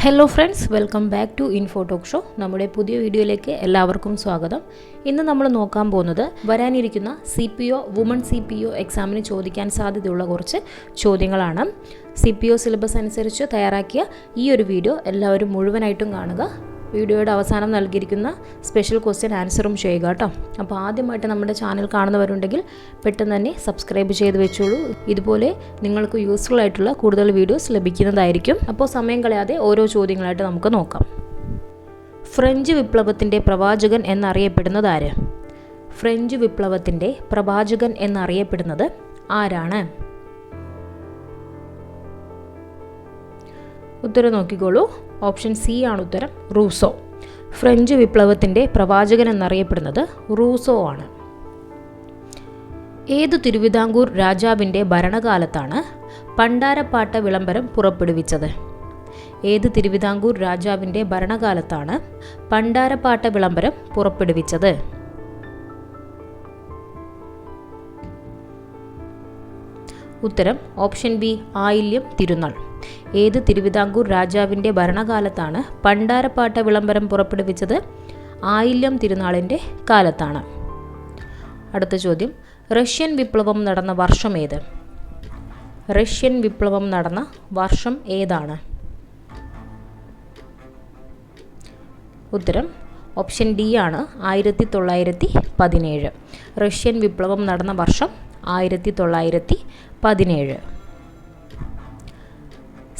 Hello friends, welcome back to info talk show. നമ്മുടെ പുതിയ വീഡിയോയിലേക്ക് എല്ലാവർക്കും സ്വാഗതം. ഇന്ന് നമ്മൾ നോക്കാൻ പോകുന്നത് വരാനിരിക്കുന്ന CPO വുമൺ CPO എക്സാമിന് ചോദിക്കാൻ സാധ്യതയുള്ള കുറച്ച് ചോദ്യങ്ങളാണ്. CPO സിലബസ് അനുസരിച്ച് തയ്യാറാക്കിയ ഈ ഒരു വീഡിയോ എല്ലാവരും മുഴുവനായിട്ടും കാണുക. വീഡിയോയുടെ അവസാനം നൽകിയിരിക്കുന്ന സ്പെഷ്യൽ ക്വസ്റ്റ്യൻ ആൻസറും ചെയ്യുക കേട്ടോ. അപ്പോൾ ആദ്യമായിട്ട് നമ്മുടെ ചാനൽ കാണുന്നവരുണ്ടെങ്കിൽ പെട്ടെന്ന് തന്നെ സബ്സ്ക്രൈബ് ചെയ്ത് വെച്ചോളൂ. ഇതുപോലെ നിങ്ങൾക്ക് യൂസ്ഫുൾ ആയിട്ടുള്ള കൂടുതൽ വീഡിയോസ് ലഭിക്കുന്നതായിരിക്കും. അപ്പോൾ സമയം കളയാതെ ഓരോ ചോദ്യങ്ങളായിട്ട് നമുക്ക് നോക്കാം. ഫ്രഞ്ച് വിപ്ലവത്തിൻ്റെ പ്രവാചകൻ എന്നറിയപ്പെടുന്നത് ആര്? ഫ്രഞ്ച് വിപ്ലവത്തിൻ്റെ പ്രവാചകൻ എന്നറിയപ്പെടുന്നത് ആരാണ്? ഉത്തരം നോക്കിക്കോളൂ. ഓപ്ഷൻ സി ആണ് ഉത്തരം, റൂസോ. ഫ്രഞ്ച് വിപ്ലവത്തിൻ്റെ പ്രവാചകൻ എന്നറിയപ്പെടുന്നത് റൂസോ ആണ്. ഏതു തിരുവിതാംകൂർ രാജാവിൻ്റെ ഭരണകാലത്താണ് പണ്ടാരപ്പാട്ട വിളംബരം പുറപ്പെടുവിച്ചത്? ഏത് തിരുവിതാംകൂർ രാജാവിൻ്റെ ഭരണകാലത്താണ് പണ്ടാരപ്പാട്ട വിളംബരം പുറപ്പെടുവിച്ചത്? ഉത്തരം ഓപ്ഷൻ ബി, ആയില്യം തിരുനാൾ. ഏത് തിരുവിതാംകൂർ രാജാവിൻ്റെ ഭരണകാലത്താണ് പണ്ടാരപ്പാട്ട വിളംബരം പുറപ്പെടുവിച്ചത്? ആയില്യം തിരുനാളിൻ്റെ കാലത്താണ്. അടുത്ത ചോദ്യം, റഷ്യൻ വിപ്ലവം നടന്ന വർഷം ഏത്? റഷ്യൻ വിപ്ലവം നടന്ന വർഷം ഏതാണ്? ഉത്തരം ഓപ്ഷൻ ഡി ആണ്, 1917. റഷ്യൻ വിപ്ലവം നടന്ന വർഷം 1917.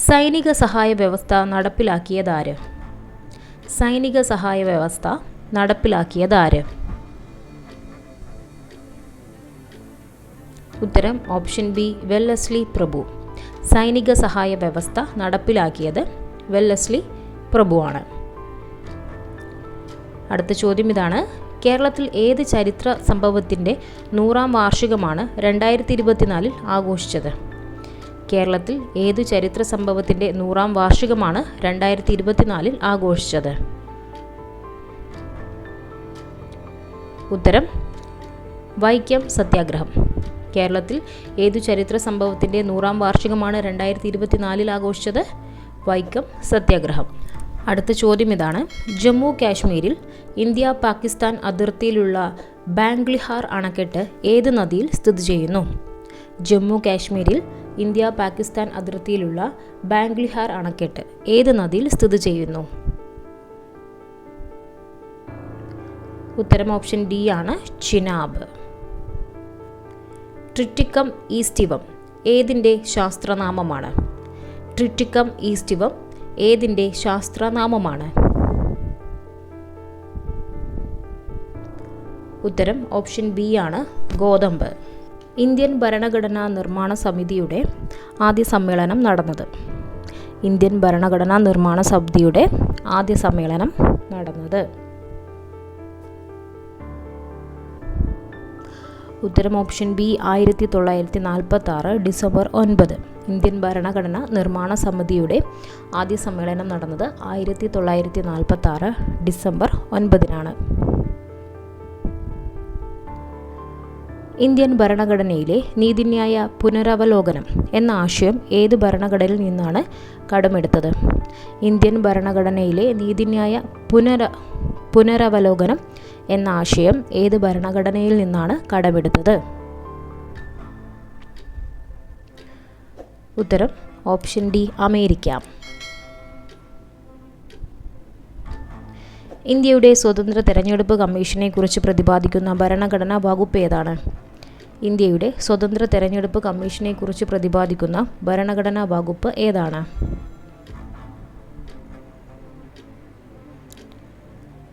സൈനിക സഹായ വ്യവസ്ഥ നടപ്പിലാക്കിയതാര്? സൈനിക സഹായ വ്യവസ്ഥ നടപ്പിലാക്കിയതാര്? ഉത്തരം ഓപ്ഷൻ ബി, വെല്ലസ്ലി പ്രഭു. സൈനിക സഹായ വ്യവസ്ഥ നടപ്പിലാക്കിയത് വെല്ലസ്ലി പ്രഭുവാണ്. അടുത്ത ചോദ്യം ഇതാണ്, കേരളത്തിൽ ഏത് ചരിത്ര സംഭവത്തിൻ്റെ 100ാം വാർഷികമാണ് 2024 ആഘോഷിച്ചത്? കേരളത്തിൽ ഏത് ചരിത്ര സംഭവത്തിൻ്റെ 100ാം വാർഷികമാണ് 2024 ആഘോഷിച്ചത്? ഉത്തരം വൈക്കം സത്യാഗ്രഹം. കേരളത്തിൽ ഏതു ചരിത്ര സംഭവത്തിൻ്റെ 100ാം വാർഷികമാണ് 2024 ആഘോഷിച്ചത്? വൈക്കം സത്യാഗ്രഹം. അടുത്ത ചോദ്യം ഇതാണ്, ജമ്മു കാശ്മീരിൽ ഇന്ത്യ പാകിസ്ഥാൻ അതിർത്തിയിലുള്ള ബാംഗ്ലിഹാർ അണക്കെട്ട് ഏത് നദിയിൽ സ്ഥിതി ചെയ്യുന്നു? ജമ്മു കാശ്മീരിൽ ഇന്ത്യ പാകിസ്ഥാൻ അതിർത്തിയിലുള്ള ബാംഗ്ലിഹാർ അണക്കെട്ട് ഏത് നദിയിൽ സ്ഥിതി ചെയ്യുന്നു? ഉത്തരം ഓപ്ഷൻ ഡി ആണ്, ചിനാബ്. ട്രിറ്റിക്കം ഈസ്റ്റിവം ഏതിൻ്റെ ശാസ്ത്രനാമമാണ്? ട്രിറ്റിക്കം ഈസ്റ്റിവം ഏതിൻ്റെ ശാസ്ത്രനാമമാണ്? ഉത്തരം ഓപ്ഷൻ ബി ആണ്, ഗോതമ്പ്. ഇന്ത്യൻ ഭരണഘടനാ നിർമ്മാണ സമിതിയുടെ ആദ്യ സമ്മേളനം നടന്നത്? ഇന്ത്യൻ ഭരണഘടനാ നിർമ്മാണ സമിതിയുടെ ആദ്യ സമ്മേളനം നടന്നത്? ഉത്തരം ഓപ്ഷൻ ബി, 1946 ഡിസംബർ 9. ഇന്ത്യൻ ഭരണഘടനാ നിർമ്മാണ സമിതിയുടെ ആദ്യ സമ്മേളനം നടന്നത് 1946 ഡിസംബർ 9. ഇന്ത്യൻ ഭരണഘടനയിലെ നീതിന്യായ പുനരവലോകനം എന്ന ആശയം ഏത് ഭരണഘടനയിൽ നിന്നാണ് കടമെടുത്തത്? ഇന്ത്യൻ ഭരണഘടനയിലെ നീതിന്യായ പുനരവലോകനം എന്ന ആശയം ഏത് ഭരണഘടനയിൽ നിന്നാണ് കടമെടുത്തത്? ഉത്തരം ഓപ്ഷൻ ഡി, അമേരിക്ക. ഇന്ത്യയുടെ സ്വതന്ത്ര തെരഞ്ഞെടുപ്പ് കമ്മീഷനെ കുറിച്ച് പ്രതിപാദിക്കുന്ന ഭരണഘടനാ വകുപ്പ് ഏതാണ്? ഇന്ത്യയുടെ സ്വതന്ത്ര തെരഞ്ഞെടുപ്പ് കമ്മീഷനെ കുറിച്ച് പ്രതിപാദിക്കുന്ന ഭരണഘടനാ വകുപ്പ് ഏതാണ്?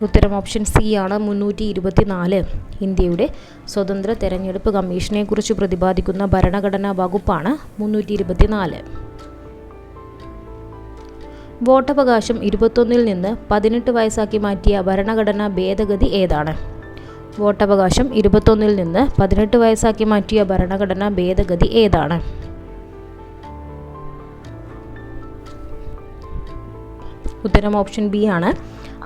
ഉത്തരം ഓപ്ഷൻ സി ആണ്, 324. ഇന്ത്യയുടെ സ്വതന്ത്ര തെരഞ്ഞെടുപ്പ് കമ്മീഷനെ കുറിച്ച് പ്രതിപാദിക്കുന്ന ഭരണഘടനാ വകുപ്പാണ് 324. വോട്ടവകാശം 21 നിന്ന് 18 വയസ്സാക്കി മാറ്റിയ ഭരണഘടനാ ഭേദഗതി ഏതാണ്? വോട്ടവകാശം 21 നിന്ന് 18 വയസ്സാക്കി മാറ്റിയ ഭരണഘടനാ ഭേദഗതി ഏതാണ്? ഉത്തരം ഓപ്ഷൻ ബി ആണ്,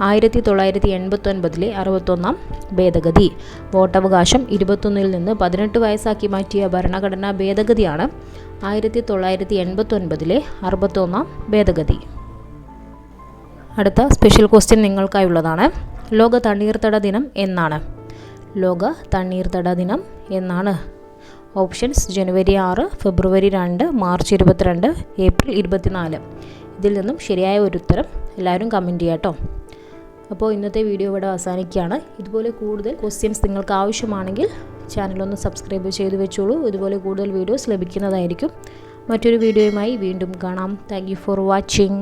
1989 61ാം ഭേദഗതി. വോട്ടവകാശം 21 നിന്ന് 18 വയസ്സാക്കി മാറ്റിയ ഭരണഘടനാ ഭേദഗതിയാണ് 1989 61ാം ഭേദഗതി. അടുത്ത സ്പെഷ്യൽ ക്വസ്റ്റ്യൻ നിങ്ങൾക്കായുള്ളതാണ്. ലോക തണ്ണീർത്തട ദിനം എന്നാണ്? ലോക തണ്ണീർത്തട ദിനം എന്നാണ്? ഓപ്ഷൻസ് ജനുവരി 6, ഫെബ്രുവരി 2, മാർച്ച് 22, ഏപ്രിൽ 24. ഇതിൽ നിന്നും ശരിയായ ഒരു ഉത്തരം എല്ലാവരും കമൻറ്റ് ചെയ്യാം കേട്ടോ. അപ്പോൾ ഇന്നത്തെ വീഡിയോ ഇവിടെ അവസാനിക്കുകയാണ്. ഇതുപോലെ കൂടുതൽ ക്വസ്റ്റ്യൻസ് നിങ്ങൾക്ക് ആവശ്യമാണെങ്കിൽ ചാനലൊന്ന് സബ്സ്ക്രൈബ് ചെയ്ത് വെച്ചോളൂ. ഇതുപോലെ കൂടുതൽ വീഡിയോസ് ലഭിക്കുന്നതായിരിക്കും. മറ്റൊരു വീഡിയോയുമായി വീണ്ടും കാണാം. Thank you for watching.